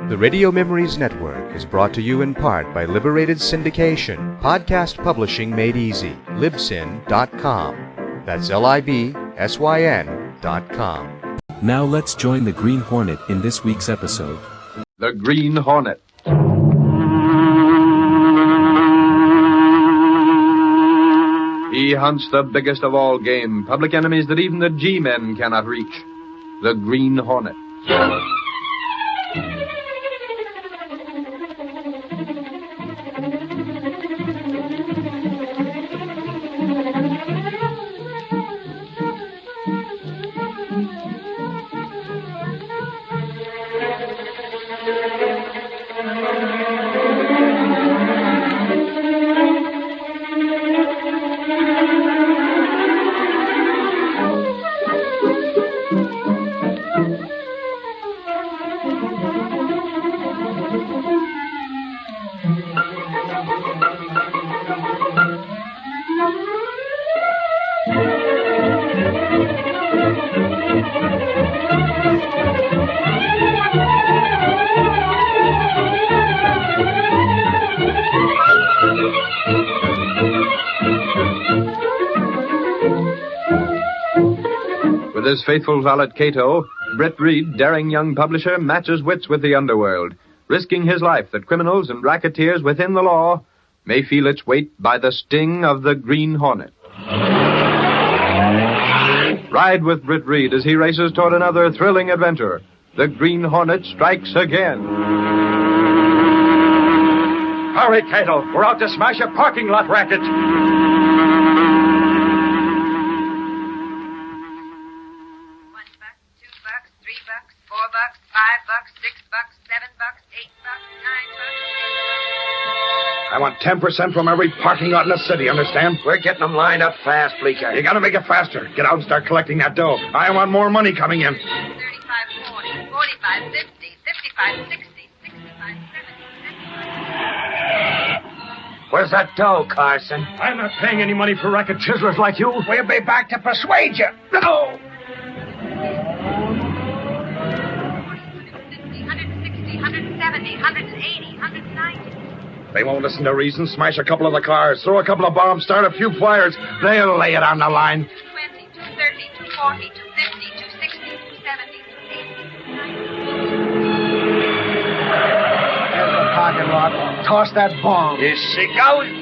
The Radio Memories Network is brought to you in part by Liberated Syndication, podcast publishing made easy, libsyn.com. That's libsyn.com. Now let's join the Green Hornet in this week's episode. The Green Hornet. He hunts the biggest of all game, public enemies that even the G-men cannot reach. The Green Hornet. With his faithful valet Cato, Britt Reed, daring young publisher, matches wits with the underworld, risking his life that criminals and racketeers within the law may feel its weight by the sting of the Green Hornet. Ride with Britt Reed as he races toward another thrilling adventure. The Green Hornet strikes again. Hurry, Cato. We're out to smash a parking lot racket. I want 10% from every parking lot in the city, understand? We're getting them lined up fast, Bleeker. You gotta make it faster. Get out and start collecting that dough. I want more money coming in. 35, 40, 45, 50, 55, 60, 65, 70, 75. Where's that dough, Carson? I'm not paying any money for racket chiselers like you. We'll be back to persuade you. No! 160, 170, 180, 190. They won't listen to reason. Smash a couple of the cars. Throw a couple of bombs. Start a few fires. They'll lay it on the line. 220, 230, 240, 250, 260, 270, 280, 290. There's the parking lot. Toss that bomb. Is she going?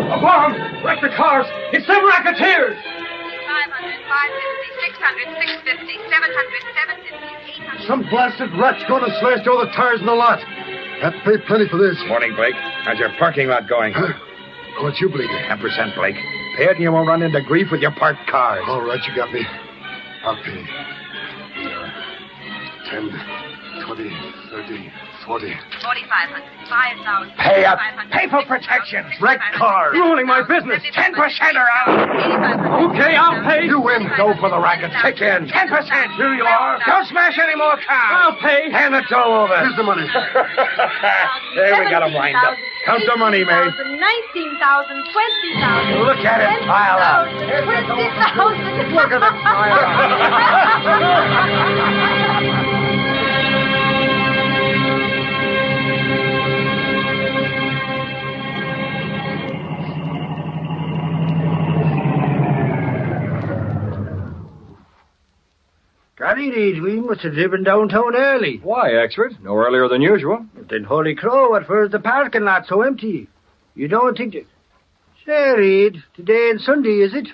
A bomb! Wreck the cars! It's them racketeers! 500, 550, 600, 650, 700, 750, 800. Some blasted rat's going to slash all the tires in the lot. Have to pay plenty for this. Morning, Blake. How's your parking lot going? How much you, Blake? 10%, Blake. Pay it and you won't run into grief with your parked cars. All right, you got me. I'll pay. 10, 20, 30, 40. 4,500, 5,000. Pay up. 500, Pay for 600, protection. 600, Wreck cars. Ruining my business. 10% or out. 8,500. Okay, I'll pay. You win. Go for the racket. Kick in. 10%. Here you are. Don't smash any more cars. I'll pay. Hand the dough over. Here's the money. There, we got 'em lined up. Count the money, Maid. 19,000, 20,000. Look at it pile up. 20,000. Look at it pile Golly, Reed, we must have driven downtown early. Why, Exford? No earlier than usual. Then, holy crow, what for is the parking lot so empty? You don't think that... Say, Reed, today and Sunday, is it?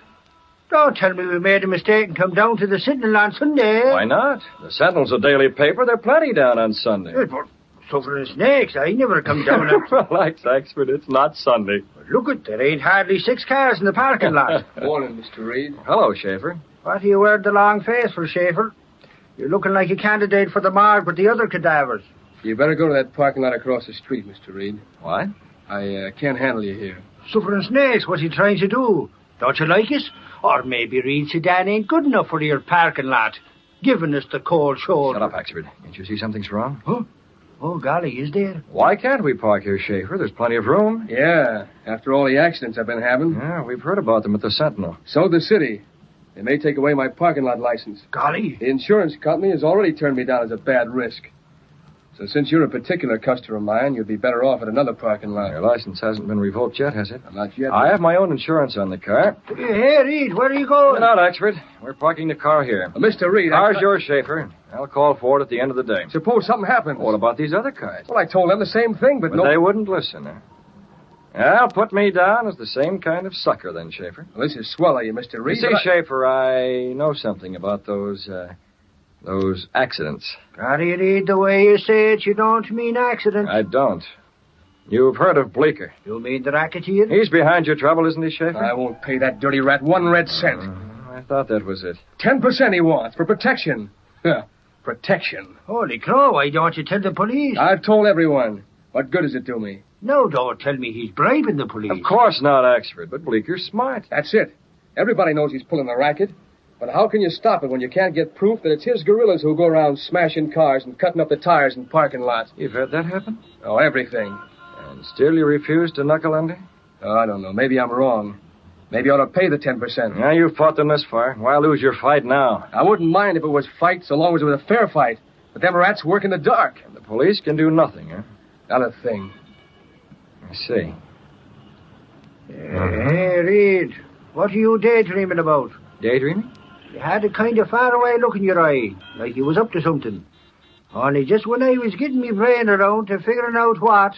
Don't tell me we made a mistake and come down to the Sentinel on Sunday. Why not? The Sentinel's a daily paper. There are plenty down on Sunday. But suffering snakes, I never come down and... Relax, Exford. It's not Sunday. Look it, there ain't hardly 6 cars in the parking lot. Morning, Mr. Reed. Hello, Schaefer. What do you wear the long face for, Schaefer? You're looking like a candidate for the morgue with the other cadavers. You better go to that parking lot across the street, Mr. Reed. What? I can't handle you here. Suffering snakes, what's he trying to do? Don't you like it? Or maybe Reed Sedan ain't good enough for your parking lot, giving us the cold shoulder. Shut up, Exford. Can't you see something's wrong? Huh? Oh, golly, is there? Why can't we park here, Schaefer? There's plenty of room. Yeah, after all the accidents I've been having. Yeah, we've heard about them at the Sentinel. So the city. They may take away my parking lot license. Golly. The insurance company has already turned me down as a bad risk. So since you're a particular customer of mine, you'd be better off at another parking lot. Your license hasn't been revoked yet, has it? Not yet. I have my own insurance on the car. Hey, Reed, where are you going? Not Oxford. We're parking the car here. Mr. Reed, Car's yours, Schaefer. I'll call for it at the end of the day. Suppose something happens. What about these other cars? Well, I told them the same thing, but But they wouldn't listen, huh? Well, put me down as the same kind of sucker, then, Schaefer. Well, this is swell of you, Mr. You Reed. see, but Schaefer, I know something about those accidents. Golly, Reed, the way you say it, you don't mean accident. I don't. You've heard of Bleecker. You mean the racketeer? He's behind your trouble, isn't he, Schaefer? I won't pay that dirty rat 1 red cent. I thought that was it. 10% he wants for protection. Protection. Holy crow, why don't you tell the police? I've told everyone. What good does it do me? No, don't tell me he's bribing the police. Of course not, Oxford, but Bleeker's smart. That's it. Everybody knows he's pulling a racket. But how can you stop it when you can't get proof that it's his guerrillas who go around smashing cars and cutting up the tires in parking lots? You've heard that happen? Oh, everything. And still you refuse to knuckle under? Oh, I don't know. Maybe I'm wrong. Maybe I ought to pay the 10%. Now, you've fought them this far. Why lose your fight now? I wouldn't mind if it was fight so long as it was a fair fight. But them rats work in the dark. And the police can do nothing, huh? Not a thing. I see. Hey, Reed, what are you daydreaming about? Daydreaming? You had a kind of faraway look in your eye, like you was up to something. Only just when I was getting me brain around to figuring out what,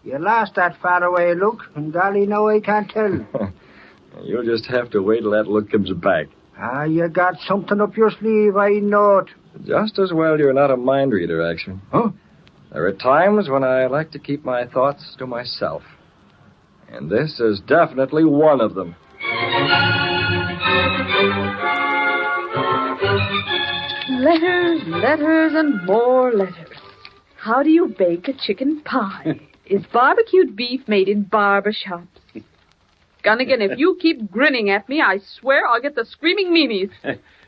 you lost that faraway look, and golly, now I can't tell. You'll just have to wait till that look comes back. Ah, you got something up your sleeve, I know it. Just as well you're not a mind reader, actually. Huh? There are times when I like to keep my thoughts to myself. And this is definitely one of them. Letters, letters, and more letters. How do you bake a chicken pie? Is barbecued beef made in barber shops? Gunnigan, if you keep grinning at me, I swear I'll get the screaming memes.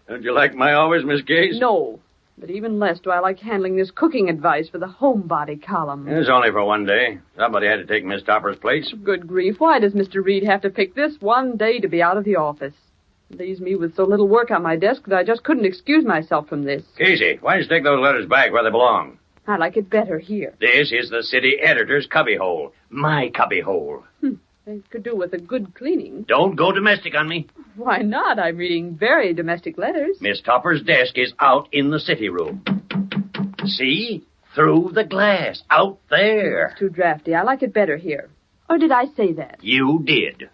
Don't you like my hours, Miss Gaze? No, but even less do I like handling this cooking advice for the homebody column. It's only for one day. Somebody had to take Miss Topper's place. Good grief, why does Mr. Reed have to pick this one day to be out of the office? It leaves me with so little work on my desk that I just couldn't excuse myself from this. Casey, why don't you stick those letters back where they belong? I like it better here. This is the city editor's cubbyhole. My cubbyhole. It could do with a good cleaning. Don't go domestic on me. Why not? I'm reading very domestic letters. Miss Topper's desk is out in the city room. See? Through the glass. Out there. It's too drafty. I like it better here. Or did I say that? You did.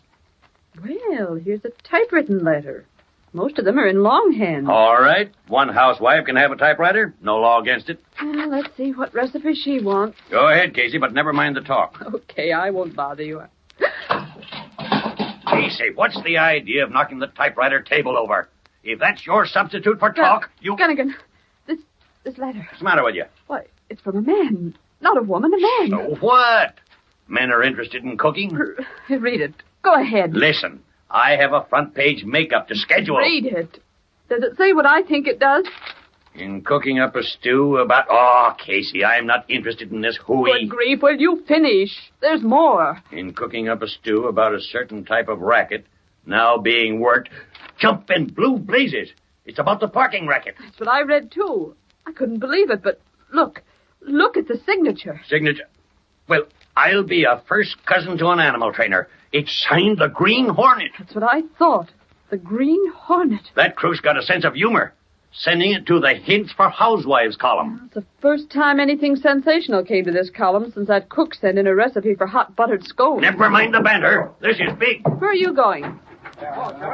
Well, here's a typewritten letter. Most of them are in longhand. All right. One housewife can have a typewriter. No law against it. Well, let's see what recipe she wants. Go ahead, Casey, but never mind the talk. Okay, I won't bother you. Casey, what's the idea of knocking the typewriter table over? If that's your substitute for talk, you... Gunnigan, this letter. What's the matter with you? Why, it's from a man. Not a woman, a man. So what? Men are interested in cooking? Read it. Go ahead. Listen, I have a front-page makeup to schedule. Read it. Does it say what I think it does? In cooking up a stew about... Oh, Casey, I'm not interested in this hooey. Good grief, will you finish? There's more. In cooking up a stew about a certain type of racket now being worked... Jumping blue blazes. It's about the parking racket. That's what I read, too. I couldn't believe it, but look. Look at the signature. Signature? Well, I'll be a first cousin to an animal trainer. It's signed the Green Hornet. That's what I thought. The Green Hornet. That crew's got a sense of humor. Sending it to the Hints for Housewives column. It's the first time anything sensational came to this column since that cook sent in a recipe for hot buttered scones. Never mind the banter. This is big. Where are you going?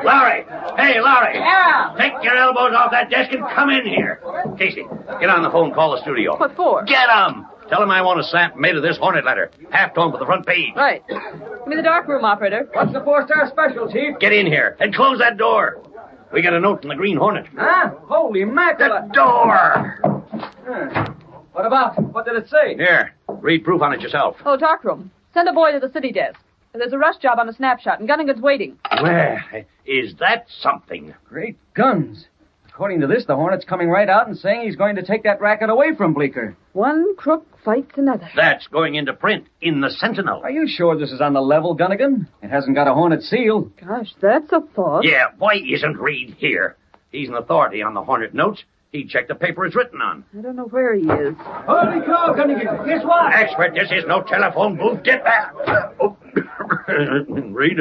Larry! Hey, Larry! Yeah. Take your elbows off that desk and come in here. Casey, get on the phone, call the studio. What for? Get 'em! Tell 'em I want a stamp made of this Hornet letter. Half-tone for the front page. Right. Give me the darkroom, operator. What's the 4-star special, Chief? Get in here and close that door. We got a note from the Green Hornet. Huh? Holy mackerel. The door! What about? What did it say? Here, read proof on it yourself. Oh, darkroom. Send a boy to the city desk. There's a rush job on a snapshot, and Gunnigan's waiting. Well, is that something? Great guns. According to this, the Hornet's coming right out and saying he's going to take that racket away from Bleecker. One crook fights another. That's going into print in the Sentinel. Are you sure this is on the level, Gunnigan? It hasn't got a Hornet seal. Gosh, that's a thought. Yeah, why isn't Reed here? He's an authority on the Hornet notes. He'd check the paper it's written on. I don't know where he is. Holy cow, Gunnigan, guess what? Expert, this is no telephone booth. Get back. Reed,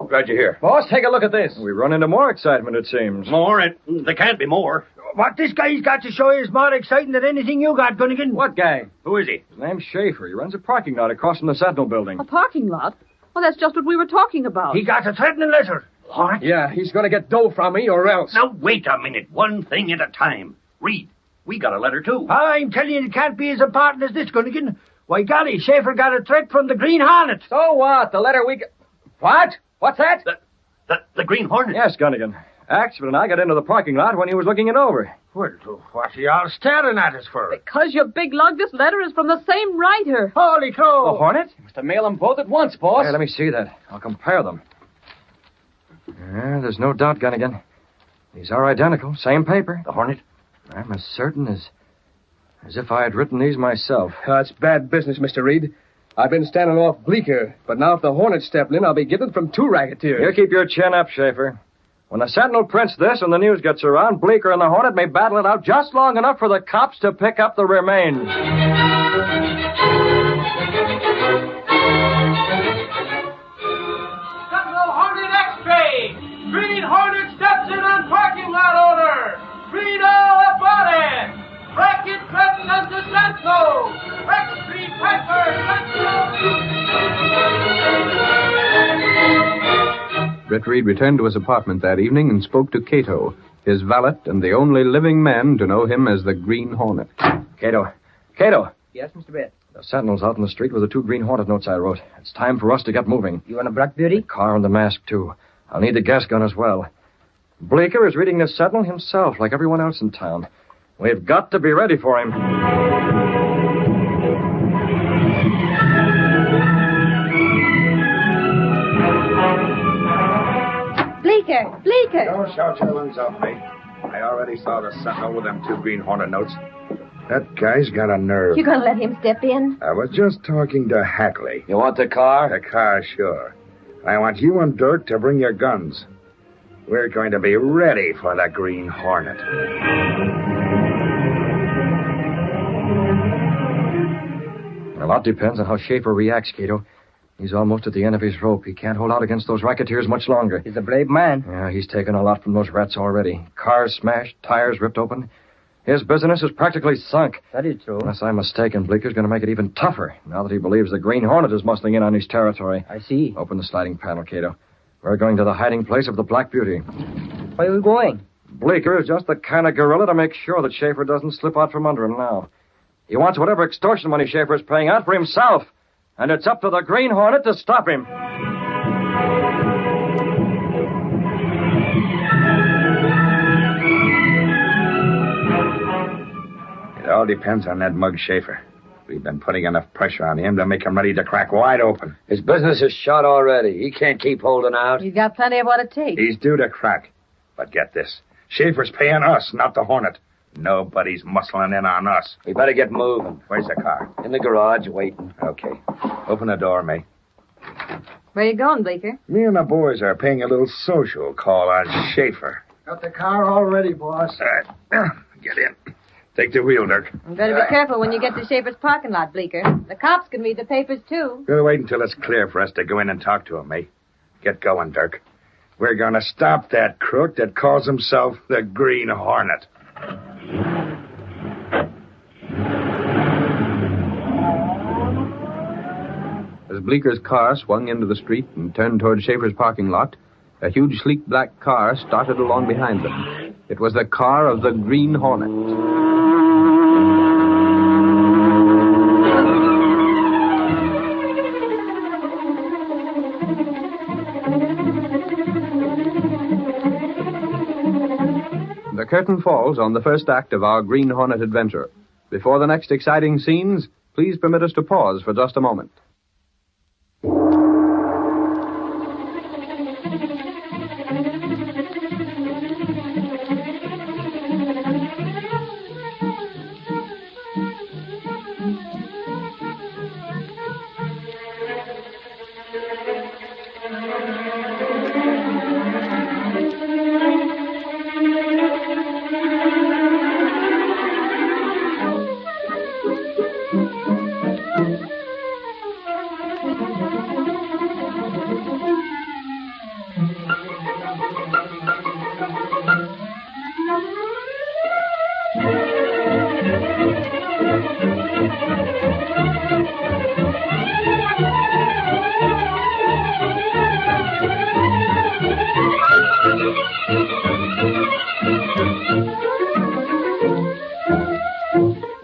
glad you're here. Boss, take a look at this. We run into more excitement, it seems. More? There can't be more. What this guy's got to show you is more exciting than anything you got, Gunnigan. What guy? Who is he? His name's Schaefer. He runs a parking lot across from the Sentinel building. A parking lot? Well, that's just what we were talking about. He got a threatening letter. What? Yeah, he's going to get dough from me or else. Now, wait a minute. One thing at a time. Reed, we got a letter, too. I'm telling you, it can't be as important as this, Gunnigan. Why, golly, Schaefer got a threat from the Green Hornet. So what? The letter we got... What? What's that? The Green Hornet? Yes, Gunnigan. Axford and I got into the parking lot when he was looking it over. Well, what's he all staring at us for? Because you big lug, this letter is from the same writer. Holy crow! The Hornet? You must have mailed them both at once, boss. Hey, let me see that. I'll compare them. There's no doubt, Gunnigan. These are identical. Same paper. The Hornet? I'm as certain as if I had written these myself. That's bad business, Mr. Reed. I've been standing off Bleecker, but now if the Hornet stepped in, I'll be getting from two racketeers. You keep your chin up, Schaefer. When the Sentinel prints this and the news gets around, Bleecker and the Hornet may battle it out just long enough for the cops to pick up the remains. Sentinel Hornet X-ray! Green Hornet steps in on parking lot owner! Read all about it! Racket threatens us to Sentinel! X Street Piper, Sentinel! Britt Reed returned to his apartment that evening and spoke to Cato, his valet and the only living man to know him as the Green Hornet. Cato! Yes, Mr. Brett. The Sentinel's out in the street with the two Green Hornet notes I wrote. It's time for us to get moving. You want a Black Beauty? The car and the mask, too. I'll need the gas gun as well. Bleecker is reading this Sentinel himself, like everyone else in town. We've got to be ready for him. Bleecker! Don't shout your lungs off, mate. I already saw the Sentinel with them two Green Hornet notes. That guy's got a nerve. You gonna let him step in? I was just talking to Hackley. You want the car? The car, sure. I want you and Dirk to bring your guns. We're going to be ready for the Green Hornet. A lot depends on how Schaefer reacts, Cato. He's almost at the end of his rope. He can't hold out against those racketeers much longer. He's a brave man. Yeah, he's taken a lot from those rats already. Cars smashed, tires ripped open. His business is practically sunk. That is true. Unless I'm mistaken, Bleeker's going to make it even tougher now that he believes the Green Hornet is muscling in on his territory. I see. Open the sliding panel, Cato. We're going to the hiding place of the Black Beauty. Where are we going? Bleecker is just the kind of gorilla to make sure that Schaefer doesn't slip out from under him now. He wants whatever extortion money Schaefer is paying out for himself. And it's up to the Green Hornet to stop him. It all depends on that mug Schaefer. We've been putting enough pressure on him to make him ready to crack wide open. His business is shot already. He can't keep holding out. He's got plenty of what it takes. He's due to crack. But get this. Schaefer's paying us, not the Hornet. Nobody's muscling in on us. We better get moving. Where's the car? In the garage, waiting. Okay. Open the door, May. Where you going, Bleecker? Me and the boys are paying a little social call on Schaefer. Got the car all ready, boss. Get in. Take the wheel, Dirk. You better be careful when you get to Schaefer's parking lot, Bleecker. The cops can read the papers, too. We'll wait until it's clear for us to go in and talk to him, May. Get going, Dirk. We're going to stop that crook that calls himself the Green Hornet. As Bleeker's car swung into the street and turned toward Schaefer's parking lot, a huge, sleek black car started along behind them. It was the car of the Green Hornet. The curtain falls on the first act of our Green Hornet adventure. Before the next exciting scenes, please permit us to pause for just a moment.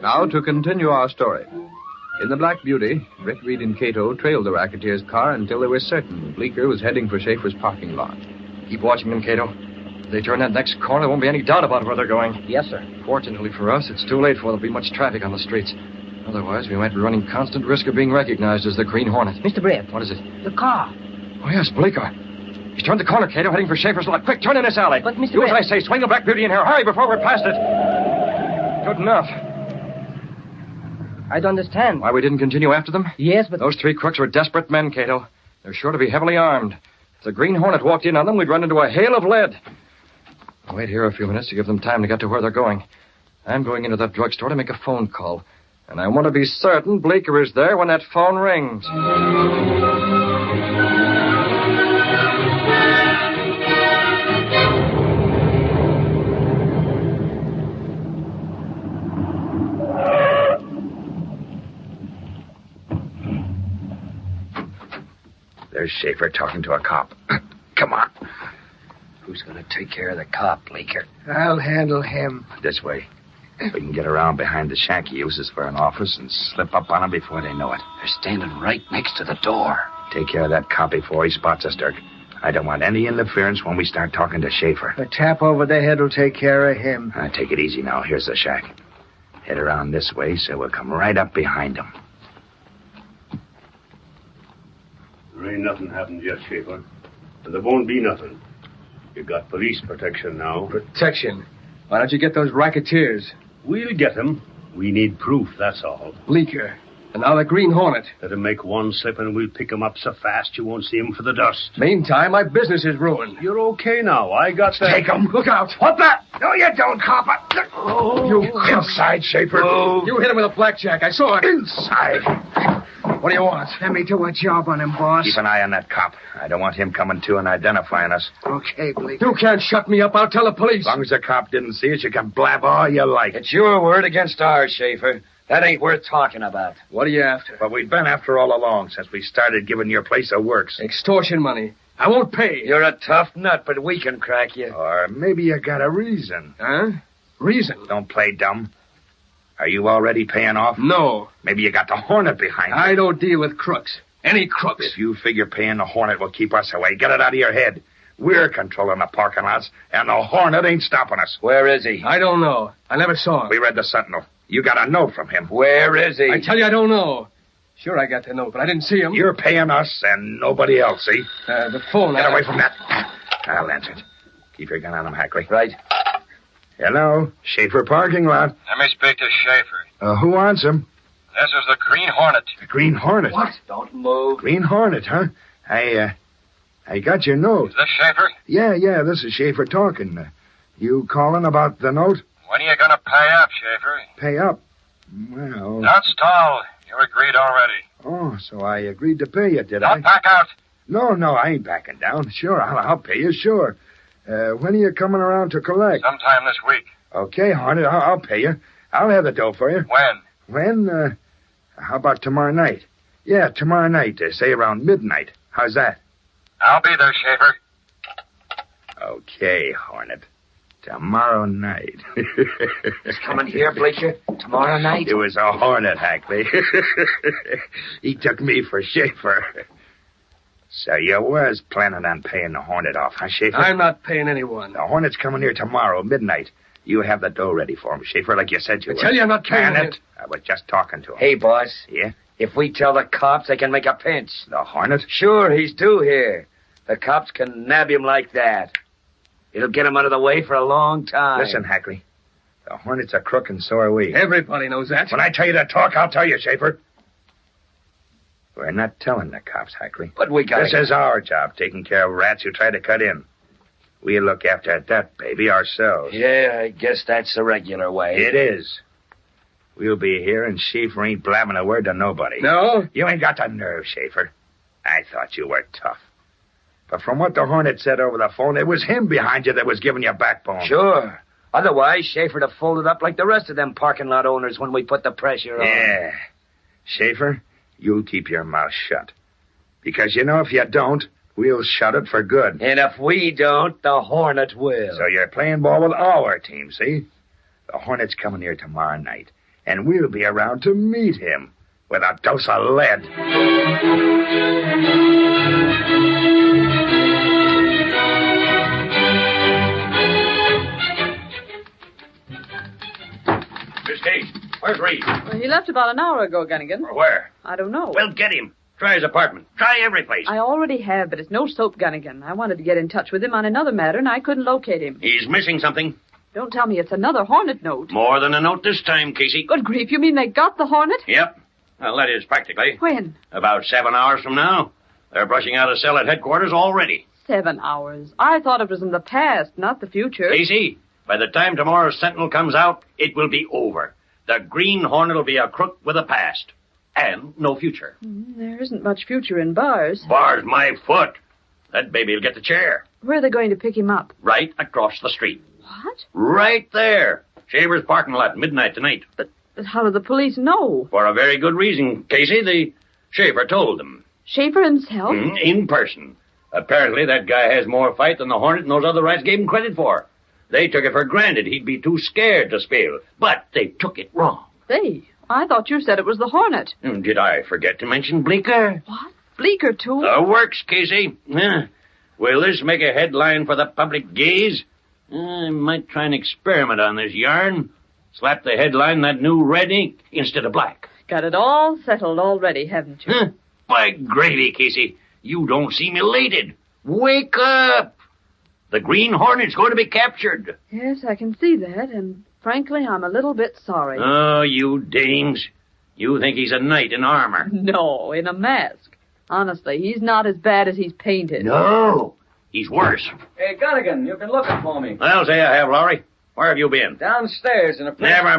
Now to continue our story. In the Black Beauty, Britt Reed and Cato trailed the racketeer's car until they were certain Bleeker was heading for Schaefer's parking lot. Keep watching them, Cato. If they turn that next corner, there won't be any doubt about where they're going. Yes, sir. Fortunately for us, it's too late for there to be much traffic on the streets. Otherwise, we might be running constant risk of being recognized as the Green Hornet. Mr. Britt. What is it? The car. Oh, yes, Bleeker. He's turned the corner, Cato, heading for Schaefer's lot. Quick, turn in this alley. But, Mr. Do as Britt. I say. Swing the Black Beauty in here. Hurry before we're past it. Good enough. I don't understand. Why we didn't continue after them? Yes, but... Those three crooks were desperate men, Cato. They're sure to be heavily armed. If the Green Hornet walked in on them, we'd run into a hail of lead. I'll wait here a few minutes to give them time to get to where they're going. I'm going into that drugstore to make a phone call. And I want to be certain Bleeker is there when that phone rings. There's Schaefer talking to a cop. Come on. Who's going to take care of the cop, Bleeker? I'll handle him. This way. We can get around behind the shack he uses for an office and slip up on him before they know it. They're standing right next to the door. Take care of that cop before he spots us, Dirk. I don't want any interference when we start talking to Schaefer. A tap over the head will take care of him. Take it easy now. Here's the shack. Head around this way so we'll come right up behind him. There ain't nothing happened yet, Schaefer. And there won't be nothing. You got police protection now. Protection? Why don't you get those racketeers? We'll get them. We need proof, that's all. Bleeker. And now the Green Hornet. Let him make one slip and we'll pick him up so fast you won't see him for the dust. Meantime, my business is ruined. You're okay now. I got that. Take him. Look out. What the? No, you don't, cop. You inside, Schaefer. You hit him with a blackjack. I saw it. Inside. What do you want? Let me do a job on him, boss. Keep an eye on that cop. I don't want him coming to and identifying us. Okay, Bleeker. You can't shut me up. I'll tell the police. As long as the cop didn't see us, you can blab all you like. It's your word against ours, Schaefer. That ain't worth talking about. What are you after? But we've been after all along since we started giving your place a works. Extortion money. I won't pay. You're a tough nut, but we can crack you. Or maybe you got a reason. Huh? Reason? Don't play dumb. Are you already paying off? No. Maybe you got the Hornet behind you. I don't deal with crooks. Any crooks. If you figure paying the Hornet will keep us away, get it out of your head. We're controlling the parking lots, and the Hornet ain't stopping us. Where is he? I don't know. I never saw him. We read the Sentinel. You got a note from him. Where is he? I tell you, I don't know. Sure, I got the note, but I didn't see him. You're paying us and nobody else, see? The phone. Get away from that. I'll answer it. Keep your gun on him, Hackley. Right. Hello, Schaefer parking lot. Let me speak to Schaefer. Who wants him? This is the Green Hornet. The Green Hornet? What? Don't move. Green Hornet, huh? I got your note. Is this Schaefer? Yeah, this is Schaefer talking. You calling about the note? When are you going to pay up, Schaefer? Pay up? Well... Don't stall. You agreed already. Oh, so I agreed to pay you, did Don't back out. No, I ain't backing down. Sure, I'll pay you, sure. When are you coming around to collect? Sometime this week. Okay, Hornet, I'll pay you. I'll have the dough for you. When? When? How about tomorrow night? Yeah, tomorrow night, say around midnight. How's that? I'll be there, Schaefer. Okay, Hornet. Tomorrow night. He's coming here, Bleeker? Tomorrow night? It was a Hornet, Hackley. He took me for Schaefer. So you was planning on paying the Hornet off, huh, Schaefer? I'm not paying anyone. The Hornet's coming here tomorrow, midnight. You have the dough ready for him, Schaefer, like you said you would. I tell you, I'm not paying it. I was just talking to him. Hey, boss. Yeah? If we tell the cops, they can make a pinch. The Hornet? Sure, he's due here. The cops can nab him like that. It'll get him out of the way for a long time. Listen, Hackley. The Hornet's a crook, and so are we. Everybody knows that. When I tell you to talk, I'll tell you, Schaefer. We're not telling the cops, Hackley. But we got This is our job, taking care of rats who try to cut in. We'll look after that baby ourselves. Yeah, I guess that's the regular way. It is. We'll be here, and Schaefer ain't blabbing a word to nobody. No? You ain't got the nerve, Schaefer. I thought you were tough. But from what the Hornet said over the phone, it was him behind you that was giving you backbone. Sure. Otherwise, Schaefer'd have folded up like the rest of them parking lot owners when we put the pressure on. Yeah. Schaefer, you'll keep your mouth shut. Because if you don't, we'll shut it for good. And if we don't, the Hornet will. So you're playing ball with our team, see? The Hornet's coming here tomorrow night, and we'll be around to meet him with a dose of lead. Miss Case, where's Reed? Well, he left about an hour ago, Gunnigan. Where? I don't know. Well, get him. Try his apartment. Try every place. I already have, but it's no soap, Gunnigan. I wanted to get in touch with him on another matter, and I couldn't locate him. He's missing something. Don't tell me it's another Hornet note. More than a note this time, Casey. Good grief, you mean they got the Hornet? Yep. Well, that is practically. When? About 7 hours from now. They're brushing out a cell at headquarters already. 7 hours. I thought it was in the past, not the future. Casey, by the time tomorrow's Sentinel comes out, it will be over. The Green Hornet will be a crook with a past. And no future. There isn't much future in bars. Bars my foot. That baby will get the chair. Where are they going to pick him up? Right across the street. What? Right there. Shaver's parking lot, midnight tonight. But how do the police know? For a very good reason, Casey. The Shaver told them. Shaver himself? In person. Apparently that guy has more fight than the Hornet and those other rats gave him credit for. They took it for granted he'd be too scared to spill. But they took it wrong. They? I thought you said it was the Hornet. Did I forget to mention Bleecker? What? Bleecker, too? The works, Casey. Will this make a headline for the public gaze? I might try an experiment on this yarn. Slap the headline that new red ink instead of black. Got it all settled already, haven't you? By gravy, Casey. You don't seem elated. Wake up! The Green Hornet's going to be captured. Yes, I can see that, and frankly, I'm a little bit sorry. Oh, you dames. You think he's a knight in armor. No, in a mask. Honestly, he's not as bad as he's painted. No, he's worse. Hey, Gunnigan, you've been looking for me. I'll say I have, Lowry. Where have you been? Downstairs in a place... Never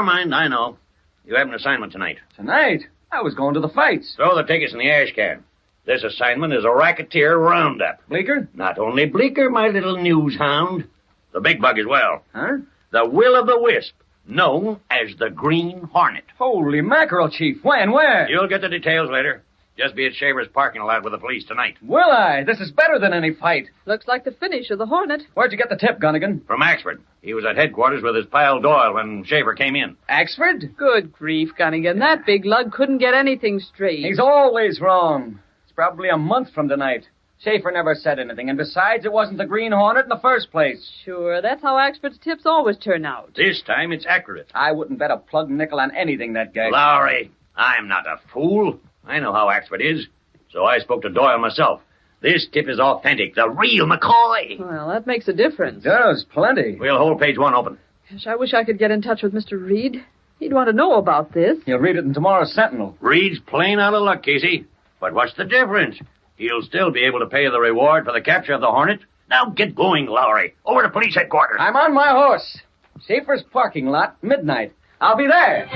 mind, I know. You have an assignment tonight. Tonight? I was going to the fights. Throw the tickets in the ash can. This assignment is a racketeer roundup. Bleecker? Not only Bleecker, my little news hound. The big bug as well. Huh? The will-o'-the-wisp, known as the Green Hornet. Holy mackerel, Chief. When? Where? You'll get the details later. Just be at Shaver's parking lot with the police tonight. Will I? This is better than any fight. Looks like the finish of the Hornet. Where'd you get the tip, Gunnigan? From Axford. He was at headquarters with his pal Doyle when Shaver came in. Axford? Good grief, Gunnigan. That big lug couldn't get anything straight. He's always wrong. It's probably a month from tonight. Schaefer never said anything, and besides, it wasn't the Green Hornet in the first place. Sure, that's how Axford's tips always turn out. This time it's accurate. I wouldn't bet a plug nickel on anything that guy... Lowry, I'm not a fool. I know how Axford is. So I spoke to Doyle myself. This tip is authentic, the real McCoy. Well, that makes a difference. It does, plenty. We'll hold page 1 open. Gosh, I wish I could get in touch with Mr. Reed. He'd want to know about this. He'll read it in tomorrow's Sentinel. Reed's plain out of luck, Casey. But what's the difference? He'll still be able to pay the reward for the capture of the Hornet. Now get going, Lowry. Over to police headquarters. I'm on my horse. Schaefer's parking lot, midnight. I'll be there.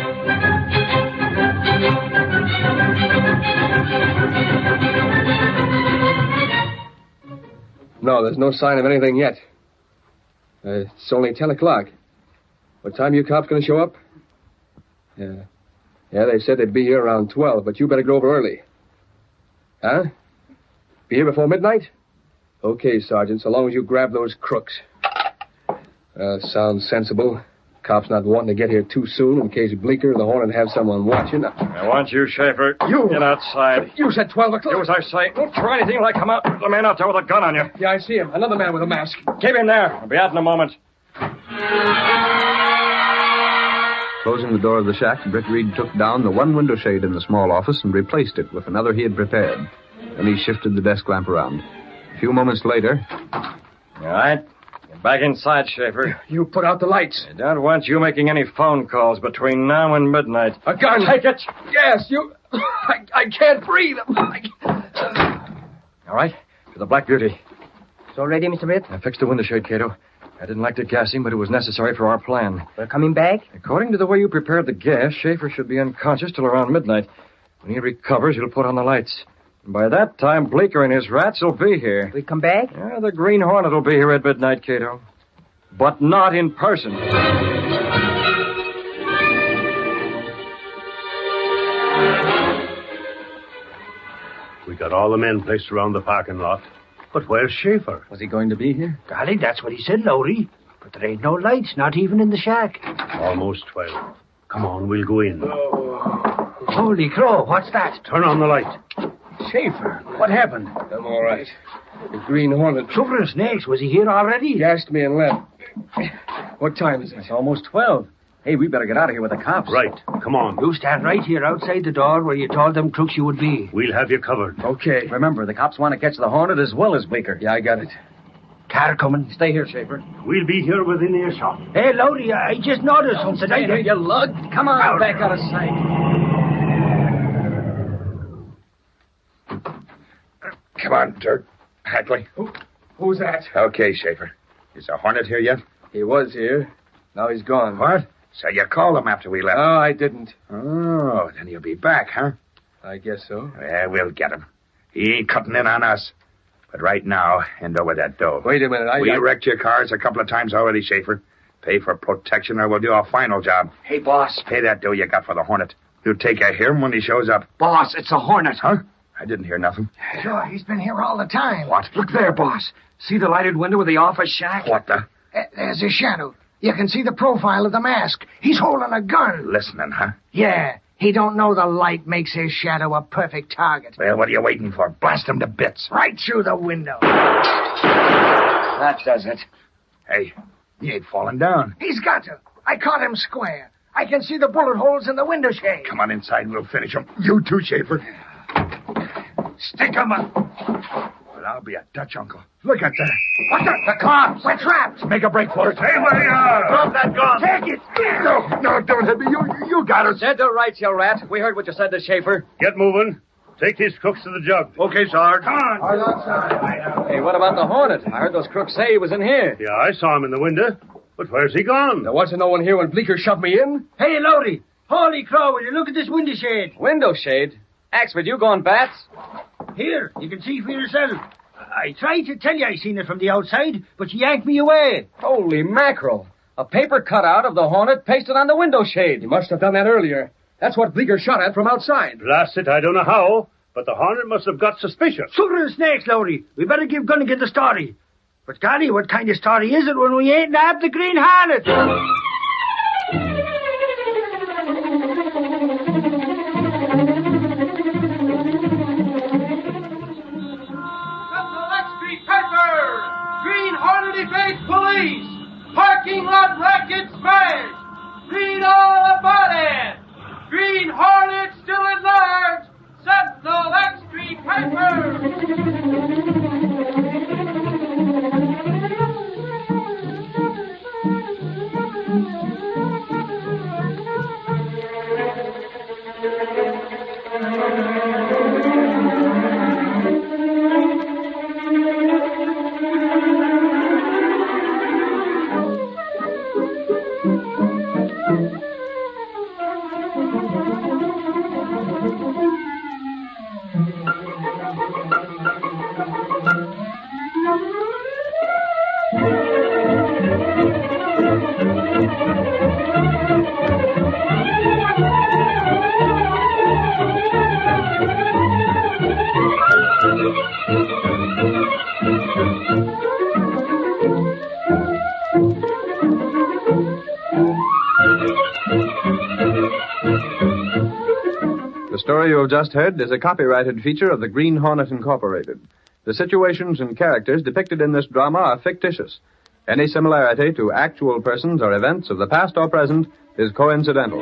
No, there's no sign of anything yet. It's only 10 o'clock. What time you cops going to show up? Yeah, they said they'd be here around 12, but you better go over early. Huh? Be here before midnight? Okay, Sergeant, so long as you grab those crooks. Sounds sensible. Cops not wanting to get here too soon in case Bleecker and the Hornet have someone watching. I want you, Schaefer. You! Get outside. You said 12 o'clock. Do as I say. Don't try anything like come out. There's a man out there with a gun on you. Yeah, I see him. Another man with a mask. Keep him there. I'll be out in a moment. Closing the door of the shack, Britt Reed took down the one window shade in the small office and replaced it with another he had prepared. Then he shifted the desk lamp around. A few moments later... All right. Get back inside, Schaefer. You put out the lights. I don't want you making any phone calls between now and midnight. A gun. Take it. Yes, you... I can't breathe. All right. To the Black Beauty. It's all ready, Mr. Britt? I fixed the window shade, Cato. I didn't like to gas him, but it was necessary for our plan. We're coming back? According to the way you prepared the gas, Schaefer should be unconscious till around midnight. When he recovers, he'll put on the lights. And by that time, Bleecker and his rats will be here. We come back? Yeah, the Green Hornet will be here at midnight, Cato. but not in person. We got all the men placed around the parking lot. But where's Schaefer? Was he going to be here? Golly, that's what he said, Lowry. But there ain't no lights, not even in the shack. Almost 12. Come on, we'll go in. Holy crow, what's that? Turn on the light. Schaefer, what happened? I'm all right. The Green Hornet. Sugar and snakes, was he here already? Gassed me and left. What time is it? It's almost 12. Hey, we better get out of here with the cops. Right. Come on. You stand right here outside the door where you told them crooks you would be. We'll have you covered. Okay. Remember, the cops want to catch the Hornet as well as Bleeker. Yeah, I got it. Car coming. Stay here, Schaefer. We'll be here within earshot. Hey, Lowry, I just noticed something. Stay here, you lug. Come on, back out of sight. Come on, Dirk. Hackley. Who's that? Okay, Schaefer. Is the Hornet here yet? He was here. Now he's gone. What? So you called him after we left? No, I didn't. Oh, then he'll be back, huh? I guess so. Yeah, we'll get him. He ain't cutting in on us. But right now, hand over that dough. Wait a minute. We wrecked your cars a couple of times already, Schaefer. Pay for protection or we'll do our final job. Hey, boss. Pay that dough you got for the Hornet. You take care of him when he shows up. Boss, it's a Hornet. Huh? I didn't hear nothing. Sure, he's been here all the time. What? Look there, boss. See the lighted window of the office shack? What the? There's his shadow. You can see the profile of the mask. He's holding a gun. Listening, huh? Yeah. He don't know the light makes his shadow a perfect target. Well, what are you waiting for? Blast him to bits. Right through the window. That does it. Hey, he ain't falling down. He's got to. I caught him square. I can see the bullet holes in the window shade. Come on inside and we'll finish him. You too, Schaefer. Stick him up. Well, I'll be a Dutch uncle. Look at that. What the cops? We're trapped. Make a break for it. Hey, where you are? Drop that gun. Take it. No, don't hit me. You got us. Said to rights, you rat. We heard what you said to Schaefer. Get moving. Take these crooks to the jug. Okay, Sarge. Come on. Hey, what about the Hornet? I heard those crooks say he was in here. Yeah, I saw him in the window. But where's he gone? There wasn't no one here when Bleeker shoved me in. Hey, Lowry. Holy crow, will you look at this window shade? Window shade? Axford, you going bats? Here, you can see for yourself. I tried to tell you I seen it from the outside, but you yanked me away. Holy mackerel. A paper cutout of the Hornet pasted on the window shade. He must have done that earlier. That's what Bleeker shot at from outside. Blast it, I don't know how, but the Hornet must have got suspicious. Sugar and snakes, Lowry. We better give Gunnigan the story. But, golly, what kind of story is it when we ain't nabbed the Green Hornet? Green Hornet evades police. Parking lot racket smashed. Read all about it. Green Hornet still at large. Sentinel X-Street Piper. The story you have just heard is a copyrighted feature of the Green Hornet Incorporated. The situations and characters depicted in this drama are fictitious. Any similarity to actual persons or events of the past or present is coincidental.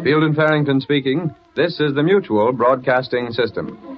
Field and Farrington speaking. This is the Mutual Broadcasting System.